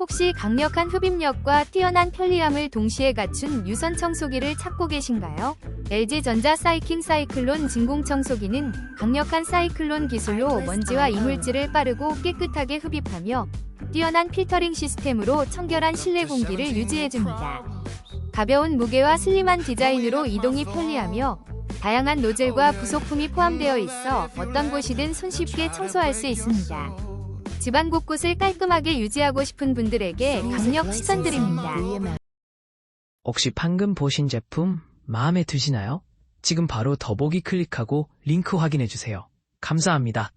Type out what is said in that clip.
혹시 강력한 흡입력과 뛰어난 편리함을 동시에 갖춘 유선 청소기를 찾고 계신가요? LG전자 사이킹 사이클론 진공 청소기는 강력한 사이클론 기술로 먼지와 이물질을 빠르고 깨끗하게 흡입하며 뛰어난 필터링 시스템으로 청결한 실내 공기를 유지해줍니다. 가벼운 무게와 슬림한 디자인으로 이동이 편리하며 다양한 노즐과 부속품이 포함되어 있어 어떤 곳이든 손쉽게 청소할 수 있습니다. 집안 곳곳을 깔끔하게 유지하고 싶은 분들에게 강력 추천드립니다. 혹시 방금 보신 제품 마음에 드시나요? 지금 바로 더보기 클릭하고 링크 확인해주세요. 감사합니다.